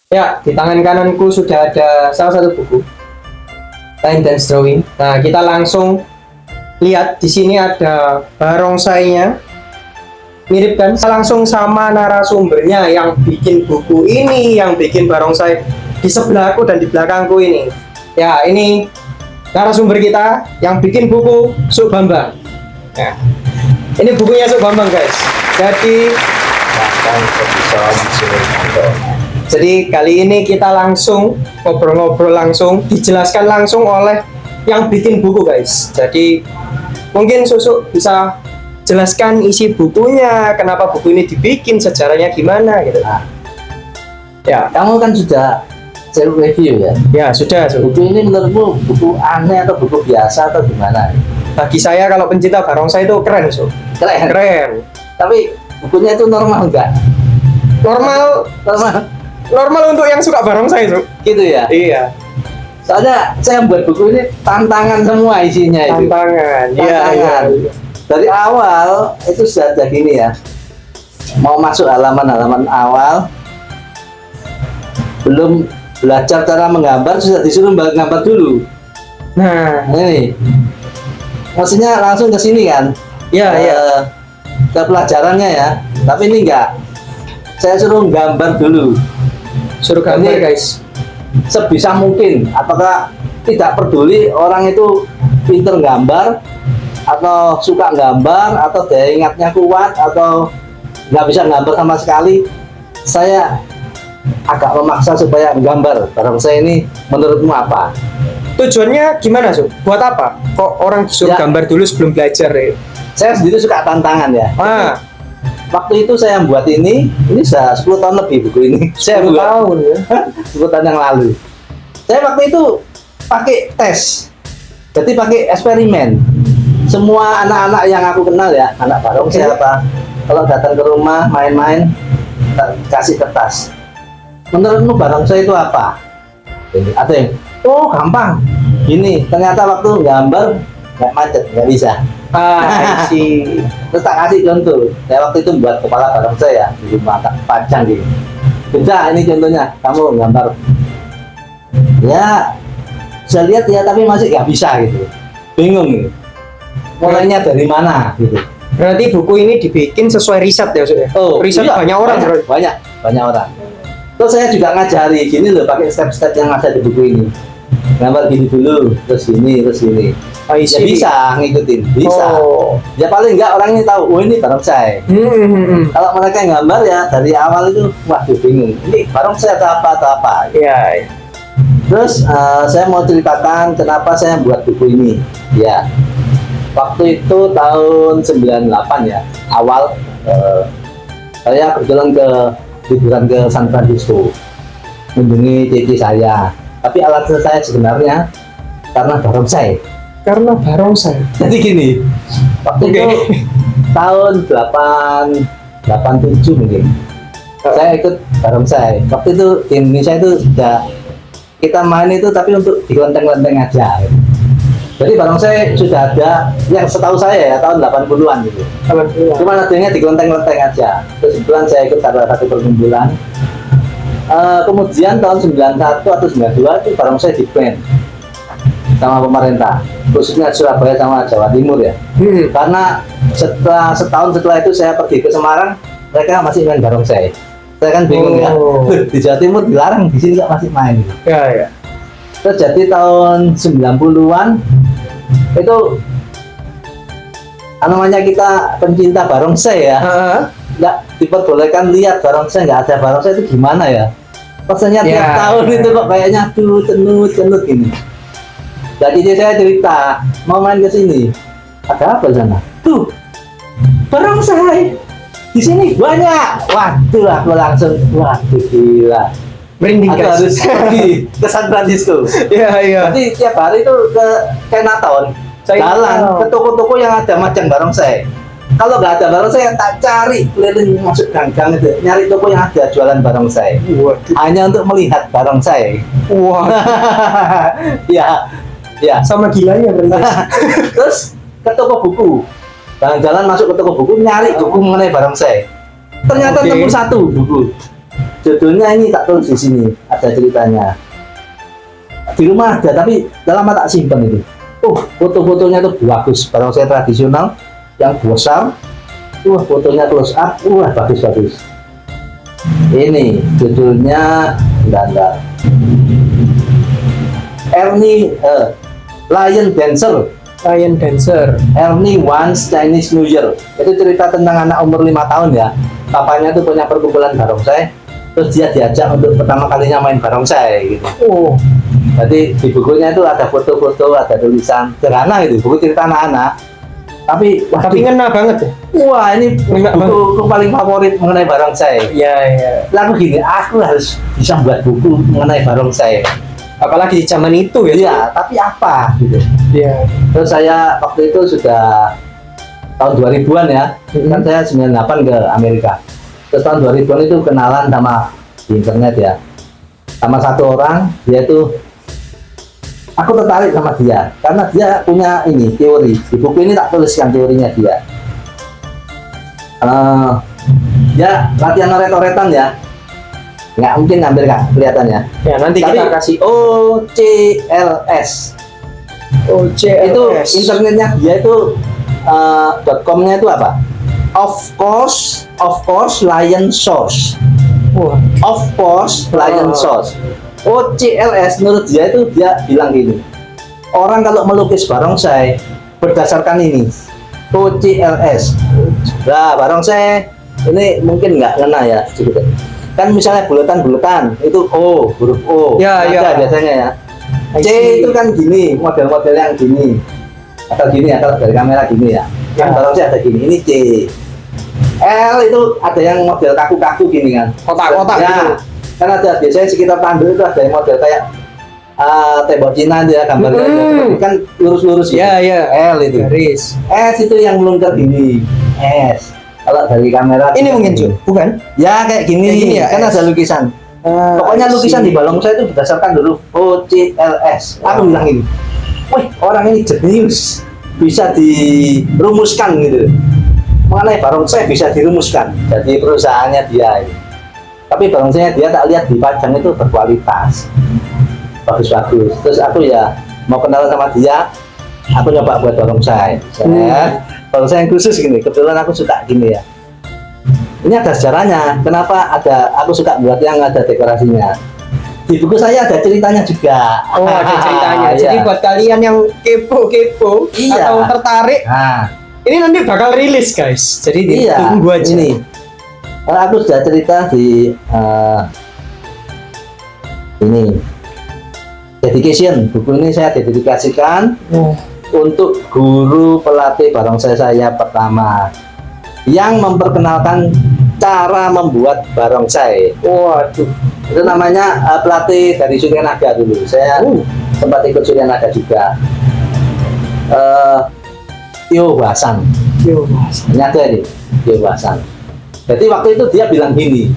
Ya, di tangan kananku sudah ada salah satu buku, Line Dance Drawing. Nah, kita langsung lihat di sini ada barongsainya. Mirip kan? Langsung sama narasumbernya yang bikin buku ini, yang bikin barongsai di sebelahku dan di belakangku ini. Ya, ini narasumber kita yang bikin buku Suk Bambang. Nah, ini bukunya Suk Bambang, guys. Jadi kali ini kita langsung ngobrol-ngobrol langsung, dijelaskan langsung oleh yang bikin buku, guys. Jadi mungkin Susuk bisa jelaskan isi bukunya, kenapa buku ini dibikin, sejarahnya gimana gitu. Nah, ya, kamu kan sudah self review ya. Ya sudah. Buku ini menurutmu buku aneh atau buku biasa atau gimana? Bagi saya kalau pencinta barongsai itu keren, Su. Keren. Keren. Tapi bukunya itu normal enggak? Normal, Normal. normal untuk yang suka barongsai, Su. Gitu ya. Iya. Soalnya saya buat buku ini tantangan semua isinya itu. Tantangan. Iya, Tantangan. iya. Dari awal itu sudah ada gini ya. Mau masuk halaman-halaman awal, belum belajar cara menggambar sudah disuruh gambar dulu. Nah, Ini maksudnya langsung ke sini kan? iya, iya. Ke pelajarannya ya. Tapi ini enggak. Saya suruh gambar dulu. Suruh gambar, Ini- guys. Sebisa mungkin. Apakah tidak peduli orang itu pinter gambar atau suka gambar atau daya ingatnya kuat atau nggak bisa gambar sama sekali, saya agak memaksa supaya gambar barongsai ini. Menurutmu apa? Tujuannya gimana, Su? Buat apa? Kok orang disuruh Ya. gambar dulu sebelum belajar ya? Saya sendiri suka tantangan ya. Ah, Waktu itu saya buat ini sudah 10 tahun lebih buku ini. Saya 10 buat tahun ya. 10 tahun yang lalu. Saya waktu itu pakai tes, jadi pakai eksperimen. Semua anak-anak yang aku kenal ya, anak barongsai apa, kalau datang ke rumah main-main, kasih kertas. Menurutmu barongsai itu apa? Jadi, ada yang, oh gampang. Gini, ternyata waktu gambar nggak macet, nggak bisa. Ah, I see. Terus tak kasih contoh. Saya waktu itu buat kepala barongsai ya, di rumah tak panjang gitu. Sudah, ini contohnya. Kamu gambar. Ya, bisa lihat ya, tapi masih nggak bisa gitu. Bingung gitu. Mulainya dari mana gitu. Berarti buku ini dibikin sesuai riset ya, Su? Riset iya, banyak orang, banyak, berarti. banyak orang. Terus saya juga ngajari gini loh, pakai step-step yang ada di buku ini. Gambar gini dulu, terus gini, terus gini. I Ya see. bisa ngikutin, bisa. Oh. Ya paling enggak orang ini tahu, oh ini barongsai. Kalau mereka gambar ya dari awal itu, waduh bingung. Ini barongsai atau apa? Iya, iya. Terus saya mau ceritakan kenapa saya buat buku ini. Ya, waktu itu tahun 98 ya, awal saya kebetulan liburan ke San Francisco, mengunjungi cici saya. Tapi alasan saya sebenarnya karena barongsai. Karena barongsai. Jadi gini, waktu Oke. itu tahun 87 mungkin, saya ikut barongsai. Waktu itu di Indonesia itu sudah kita main itu tapi untuk di kelenteng-kelenteng aja. Jadi barongsai sudah ada, yang setahu saya ya tahun 80-an gitu. Cuma adanya di kelenteng-kelenteng aja. Terus kebetulan saya ikut salah satu perkumpulan. Kemudian tahun 91 atau 92 itu barongsai di ban sama pemerintah, khususnya Surabaya sama Jawa Timur ya. Karena setahun setelah itu saya pergi ke Semarang, mereka masih main barongsai. Saya kan bingung ya, di Jawa Timur dilarang, di sini kok masih main. Ya, ya. Terus jadi tahun 90-an itu namanya kita pencinta barongsai ya, nggak diperbolehkan lihat barongsai, nggak ada barongsai itu gimana ya? Rasanya tiap Ya. tahun itu kok kayaknya tuh cenut gini. Jadi saya cerita mau main ke sini, ada apa di sana? Tuh barongsai di sini banyak. Waduh, aku langsung waduh gila. Merinding, Aku guys. harus pergi ke San Francisco. Iya, iya. Jadi tiap hari itu ke Chinatown, jalan ke toko-toko yang ada macam barongsai. Kalau nggak ada barongsai, tak cari keliling masuk gang-gang itu, nyari toko yang ada jualan barongsai. Waduh. Hanya untuk melihat barongsai. Wah, Ya, ya. sama gilanya berarti. Terus ke toko buku, jalan-jalan masuk ke toko buku, nyari buku mengenai barongsai. Ternyata Oke. nemu satu buku, judulnya ini tak tulis di sini, ada ceritanya. Di rumah ada, tapi lama tak simpen itu. Foto-fotonya tuh bagus, barongsai tradisional yang besar. Fotonya close up, bagus-bagus. Ini judulnya enggak. Ernie Lion Dancer. Ernie Once Chinese New Year. Itu cerita tentang anak umur 5 tahun ya. Papanya tuh punya perkumpulan barongsai. Terus dia diajak untuk pertama kalinya main barongsai gitu. Jadi di bukunya itu ada foto-foto, ada tulisan sederhana gitu. Buku cerita anak-anak. Tapi ngena banget ya. Wah, ini buku paling favorit mengenai barongsai. Iya. Lalu gini, aku harus bisa buat buku mengenai barongsai. Apalagi di zaman itu ya. Iya, tapi apa gitu. Iya. Terus saya waktu itu sudah tahun 2000-an ya. Kan saya 98 ke Amerika. Terus tahun 2000-an itu kenalan sama di internet ya. Sama satu orang, dia itu aku tertarik sama dia karena dia punya ini teori. Di buku ini tak tuliskan teorinya dia. Dia latihan oret-oretan ya. Nggak mungkin ngambil kan kelihatannya. Ya nanti tapi kita kasih OCLS. Itu internetnya dia itu .com-nya itu apa? Of course Lion Source. Of course Lion Source. OCLS menurut dia itu dia bilang gini. Orang kalau melukis barongsai berdasarkan ini OCLS. Nah, barongsai ini mungkin nggak ngena ya sedikit. Kan misalnya bulatan itu O, huruf O. Ada biasanya ya. C itu kan gini, model-model yang gini. Atau gini ya, kalau dari kamera gini ya. Yang barongsai ada gini, ini C. L itu ada yang model kaku-kaku gini kan. Kotak-kotak ya. gitu. Kan ada biasanya sekitar tanduk itu ada yang model kayak tembok Cina itu ya gambarnya. Kan lurus-lurus gitu. Iya. L itu. Garis. S itu yang melingkar gini. S. Kalau dari kamera ini mungkin Ju, bukan? Ya kayak gini ya, kan ada lukisan. Pokoknya lukisan di barongsai itu berdasarkan huruf OCLS. Aku bilang ini, wih orang ini jenius, bisa dirumuskan gitu. Mengenai barongsai bisa dirumuskan. Jadi perusahaannya dia ini. Tapi barongsainya dia tak lihat dipajang itu berkualitas, bagus-bagus. Terus aku ya mau kenalan sama dia, aku nyoba buat barongsai. Barongsai yang khusus gini, kebetulan aku suka gini ya. Ini ada sejarahnya, kenapa aku suka buat yang ada dekorasinya. Di buku saya ada ceritanya juga. Ada ceritanya. Jadi buat kalian yang kepo atau tertarik, ini nanti bakal rilis guys. Jadi tunggu aja. Ini. Karena aku sudah cerita di ini dedication. Buku ini saya dedikasikan untuk guru pelatih barongsai saya pertama yang memperkenalkan cara membuat barongsai. Waduh, itu namanya pelatih dari Surya Naga dulu. Saya sempat ikut Surya Naga juga. Tio Hasan. Ini ada ini, Tio Hasan. Jadi waktu itu dia bilang gini,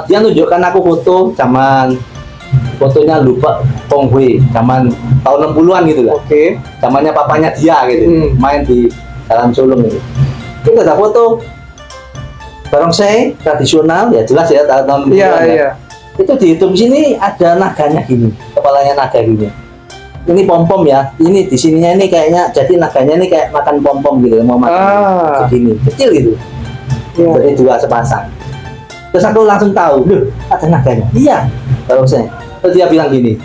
dia nunjukkan aku fotonya lupa Pong Hui, zaman tahun 60-an gitu lah. Zamannya papanya dia gitu, main di Jalan Sulung gitu. Itu ada foto barongsai tradisional, ya jelas ya tahun 60-an. Iya. Itu dihitung sini ada naganya gini, kepalanya naga gini. Ini pom-pom ya, ini di sininya ini kayaknya, jadi naganya ini kayak makan pom-pom gitu, mau makan segini, kecil gitu. Jadi dua sepasang. Terus aku langsung tahu, loh ada naganya. Iya, barongsai. Terus dia bilang gini,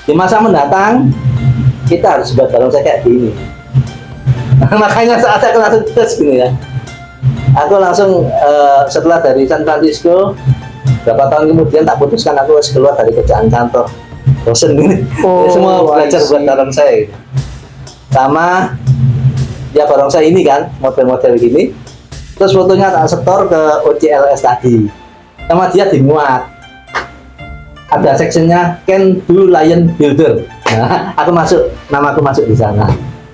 di masa mendatang kita harus buat barongsai kayak gini. Makanya saat aku langsung tes gini ya. Aku langsung setelah dari San Francisco, berapa tahun kemudian tak putuskan aku harus keluar dari kerjaan kantor. Bosen ini. Semua belajar buat barongsai. Sama ya barongsai ini kan, model-model gini. Terus fotonya tak setor ke OCLS tadi. Sama dia dimuat. Ada sectionnya Can Do Lion Builder. Nah, nama aku masuk di sana.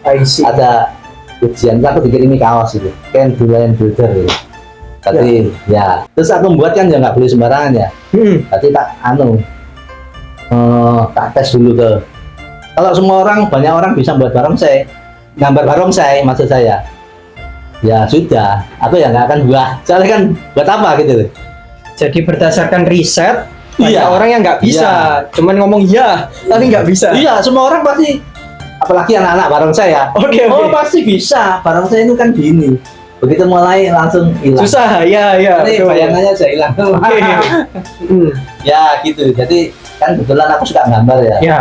Ada ujian, aku dikirimi kaos itu Can Do Lion Builder gitu. Tapi ya, terus aku membuat kan ya nggak boleh sembarangan ya. Tapi tak tes dulu ke. Kalau semua orang, banyak orang bisa buat barongsai, gambar barongsai maksud saya. Ya sudah, aku ya nggak akan buat. Soalnya kan buat apa gitu loh. Jadi berdasarkan riset, banyak Iya. orang yang nggak bisa, cuman ngomong iya, tapi nggak bisa. Iya, semua orang pasti, apalagi anak-anak bareng saya. Oke, Oh oke. pasti bisa, bareng saya itu kan gini. Begitu mulai langsung hilang. Susah, ya, ya. Ini betul. bayangannya saya hilang. Oke. Hmm, Ya gitu. Jadi kan kebetulan aku suka gambar ya. ya,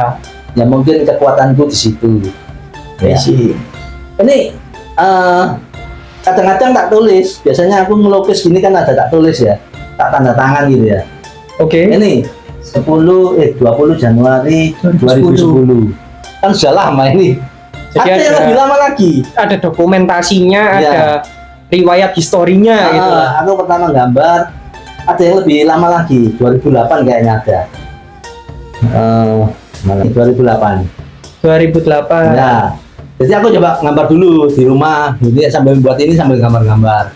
Ya mungkin kekuatanku di situ. I Ya. see. Ini kadang-kadang tak tulis. Biasanya aku ngelukis gini kan ada tak tulis ya, tak tanda tangan gitu ya. Oke. Ini 20 Januari 2010. Kan sudah lama ini. Jadi Ada yang ada- lebih lama lagi. Ada dokumentasinya, Ya. ada riwayat historinya gitu. Aku pertama gambar. Ada yang lebih lama lagi. 2008 kayaknya ada. Mana? 2008. 2008. Ya. Jadi aku coba gambar dulu di rumah. Jadi sambil buat ini sambil gambar-gambar.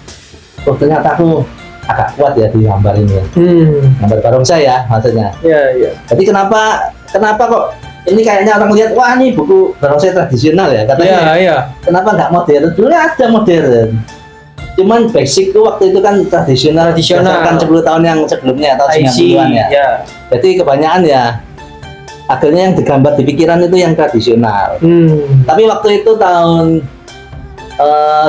Oh ternyata aku agak kuat ya di gambar ini ya. Gambar barongsai ya maksudnya. Ya, ya. Jadi kenapa kok ini kayaknya orang lihat wah ini buku barongsai tradisional ya Ya, katanya. ya. Kenapa nggak modern? Dulu ada modern. Cuman basic tuh waktu itu kan tradisional. Tradisional. Kan 10 tahun yang sebelumnya tahun I see. 90-an ya. Ya. Jadi kebanyakan ya akhirnya yang digambar di pikiran itu yang tradisional. Tapi waktu itu tahun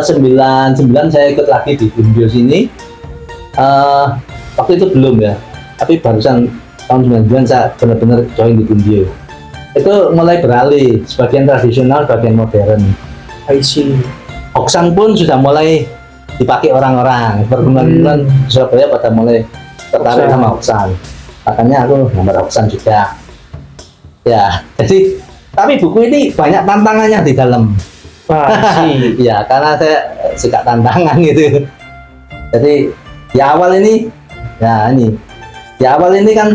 99 saya ikut lagi di Bundio sini. Waktu itu belum ya, tapi barusan tahun 99 saya benar-benar join di Bundio. Itu mulai beralih, sebagian tradisional, bagian modern. I see. Oksan pun sudah mulai dipakai orang-orang. Perguruan-perguruan di Surabaya pada mulai tertarik Oksan. sama oksan. Makanya aku gambar oksan juga. Ya, jadi tapi buku ini banyak tantangannya di dalam. Wah, I see. Ya, karena saya suka tantangan gitu. Jadi di awal ini, ya ini, di awal ini kan,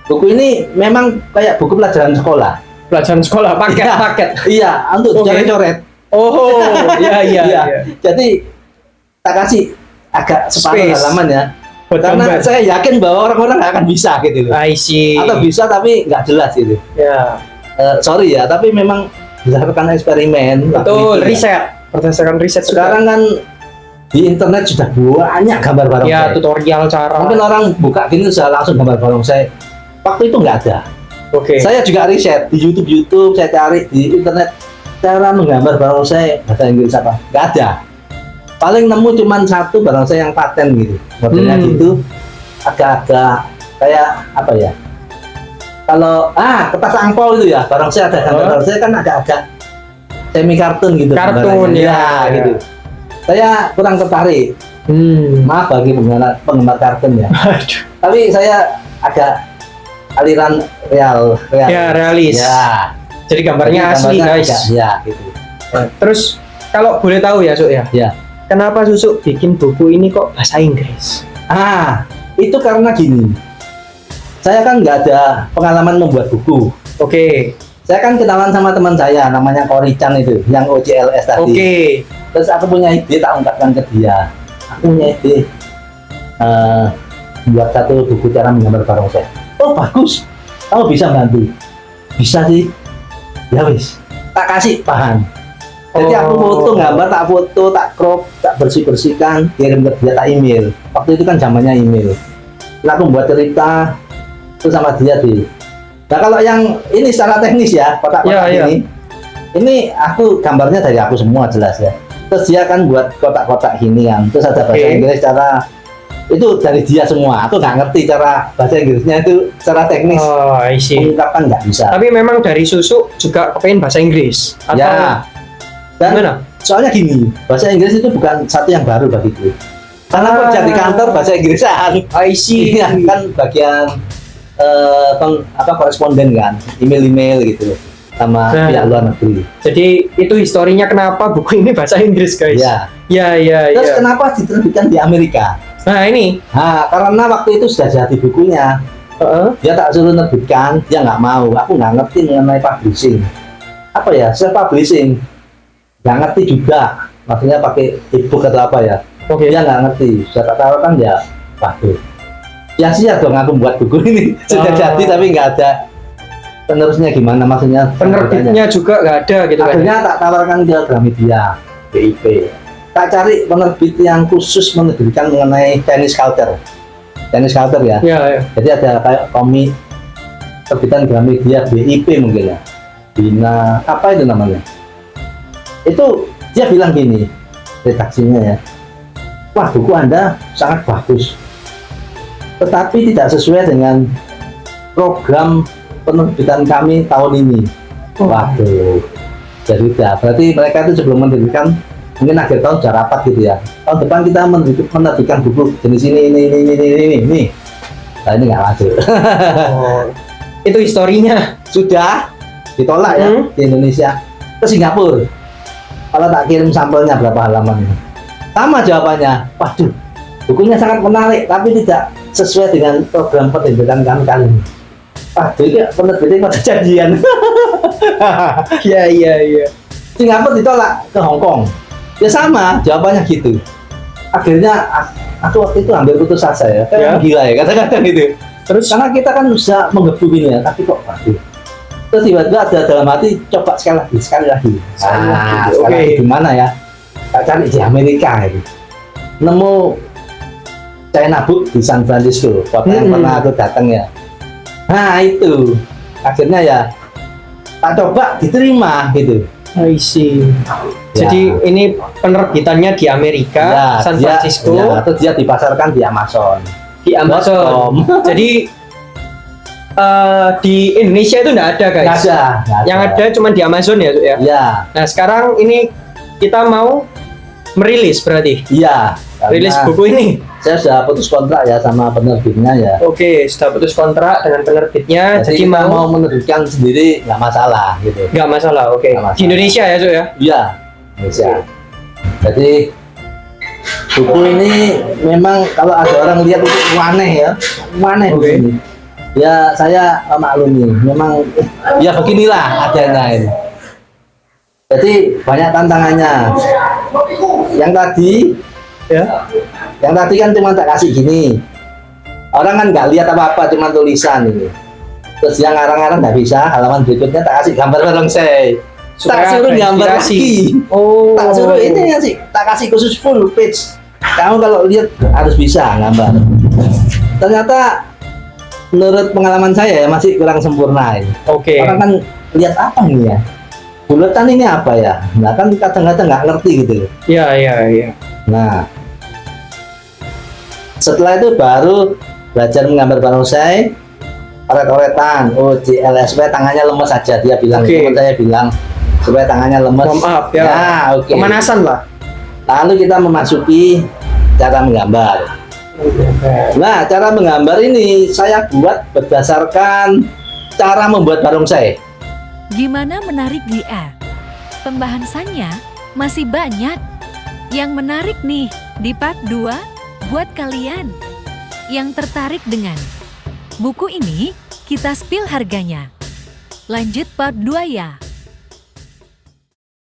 buku ini memang kayak buku pelajaran sekolah. Pelajaran sekolah, paket. Iya, untuk Oke. coret-coret. Oh, ya, ya, Iya. ya. Jadi tak kasih agak separuh Space. halaman ya. Buat Karena gambar. saya yakin bahwa orang-orang nggak akan bisa gitu loh. I see. Atau bisa tapi nggak jelas gitu. Ya. Sorry ya, tapi memang berdasarkan eksperimen. waktu Betul, itu ya. riset. Berdasarkan riset Sekarang kan di internet sudah banyak gambar juga. barongsai. Ya, tutorial cara. Mungkin orang buka gini sudah langsung gambar barongsai. Waktu itu nggak ada. Oke. Saya juga riset di YouTube, saya cari di internet cara menggambar barongsai bahasa Inggris apa? Nggak ada. Paling nemu cuman satu barongsai yang paten gitu. Modelnya gitu, agak-agak kayak apa ya? Kalau kertas angpau itu ya, barongsai ada gambar barongsai kan agak-agak semi kartun gitu. Kartun, gambarannya. ya. Gitu. Saya kurang tertarik. Maaf bagi penggemar kartun ya. Aduh. Tapi saya agak aliran real. Ya, realis. Ya. Jadi gambarnya asli, gambarnya guys. ya, gitu. Terus kalau boleh tahu ya, Suk ya. Ya. Kenapa Susuk bikin buku ini kok bahasa Inggris? Itu karena gini. Saya kan nggak ada pengalaman membuat buku. Oke. Saya kan kenalan sama teman saya, namanya Kori-chan itu, yang OJLS tadi. Oke. Terus aku punya ide, tak ungkapkan ke dia. Aku punya ide buat satu buku cara menggambar barongsai. Oh bagus, kamu bisa bantu. Bisa sih. Ya wis, tak kasih bahan. Jadi aku foto gambar, tak foto, tak crop, tak bersihkan, kirim ke dia, tak email. Waktu itu kan zamannya email. Lalu aku buat cerita itu sama dia di. Nah kalau yang ini secara teknis ya, kotak-kotak Ya, ya. ini aku gambarnya dari aku semua jelas ya. Terus dia kan buat kotak-kotak gini kan. Terus ada bahasa Oke. Inggris cara itu dari dia semua. Aku nggak ngerti cara bahasa Inggrisnya itu secara teknis. Oh, I see. Mengungkapkan nggak bisa. Tapi memang dari Susuk juga kepengen bahasa Inggris. Atau Ya. Dan gimana? soalnya gini, bahasa Inggris itu bukan satu yang baru bagiku. Karena aku kerja di kantor bahasa Inggrisan. I see. Iya kan bagian koresponden kan, email gitu sama Nah. pihak luar negeri. Jadi itu historinya kenapa buku ini bahasa Inggris, guys. Ya. Ya, ya, Terus ya. kenapa diterbitkan di Amerika? Nah, ini. Nah, karena waktu itu sudah jadi bukunya. Dia tak suruh nerbitkan, dia nggak mau. Aku nggak ngerti mengenai publishing. Apa ya, self publishing? Nggak ngerti juga. Maksudnya pakai ebook atau apa ya? Oke. Dia nggak ngerti. Sudah tak tahu kan ya, waduh. Sia-sia dong aku buat buku ini. Sudah jadi tapi nggak ada penerusnya gimana maksudnya. Penerbitnya juga nggak ada gitu kan. Akhirnya tak tawarkan ke Gramedia, BIP. tak cari penerbit yang khusus menerbitkan mengenai Chinese culture. Chinese culture ya. Ya, ya. Jadi ada kayak komik terbitan Gramedia BIP mungkin ya. Bina apa itu namanya? Itu dia bilang gini, redaksinya ya. Wah, buku Anda sangat bagus. Tetapi tidak sesuai dengan program penerbitan kami tahun ini. Waduh. Jadi berarti mereka itu sebelum menerbitkan mungkin akhir tahun sudah rapat gitu ya. Tahun depan kita menerbitkan buku jenis ini. Nah, ini nggak masuk. Oh, itu historinya. Sudah ditolak ya di Indonesia ke Singapura. Kalau tak kirim sampelnya berapa halaman? Sama jawabannya. Waduh, bukunya sangat menarik tapi tidak sesuai dengan program penerbitan kami kali ini. Waduh, itu penerbitnya pada janjian. Iya. Singapura ditolak ke Hong Kong. Ya sama, jawabannya gitu. Akhirnya aku waktu itu hampir putus asa ya. Kayak gila ya, kata-kata gitu. Terus Karena kita kan bisa menggebu gini ya, tapi kok waduh. Terus tiba-tiba ada dalam hati, coba sekali lagi. Oke. Di mana ya? Tak cari di Amerika itu. Nemu China Book di San Francisco, kota yang pernah aku datang ya. Nah itu, akhirnya ya tak coba diterima gitu. I see. Jadi ini penerbitannya di Amerika, San Francisco, terus dia dipasarkan di Amazon. di Amazon. Jadi di Indonesia itu nggak ada guys. Nggak ada. Yang ada cuma di Amazon ya, Cuk, ya. Iya. Nah sekarang ini kita mau merilis berarti. Iya. Rilis buku ini. Saya sudah putus kontrak ya sama penerbitnya ya. Oke, sudah putus kontrak dengan penerbitnya. Jadi Jadi mau menerbitkan sendiri nggak masalah gitu. nggak masalah. Oke. Nggak masalah. Di Indonesia ya, Cuk, ya. Iya, Indonesia. Jadi buku ini memang kalau ada orang lihat itu aneh ya, aneh Oke. begini. Ya saya maklumi, memang ya beginilah adanya ini. Jadi banyak tantangannya. Yang tadi, Ya. yang tadi kan cuma tak kasih gini. Orang kan nggak lihat apa-apa, cuma tulisan ini. Terus yang ngarang-ngarang nggak bisa, halaman berikutnya tak kasih gambar barongsai. Tak suruh gambar lagi. Oh. Tak suruh ini ya sih, tak kasih khusus full page. Kamu kalau lihat harus bisa gambar. Ternyata menurut pengalaman saya ya masih kurang sempurna ini. Oke. Orang kan lihat apa ini ya? Buletan ini apa ya? Nah kan kadang-kadang nggak ngerti gitu. Iya. Nah setelah itu baru belajar menggambar barongsai, oret-oretan. Oh JLSP tangannya lemes saja dia bilang. Oke. Teman saya bilang supaya tangannya lemes. Warm up ya. Nah, oke. Pemanasan lah. Lalu kita memasuki cara menggambar. Nah, cara menggambar ini saya buat berdasarkan cara membuat barongsai. Gimana menarik dia? Pembahasannya masih banyak. Yang menarik nih di part 2 buat kalian yang tertarik dengan buku ini, kita spill harganya. Lanjut part 2 ya.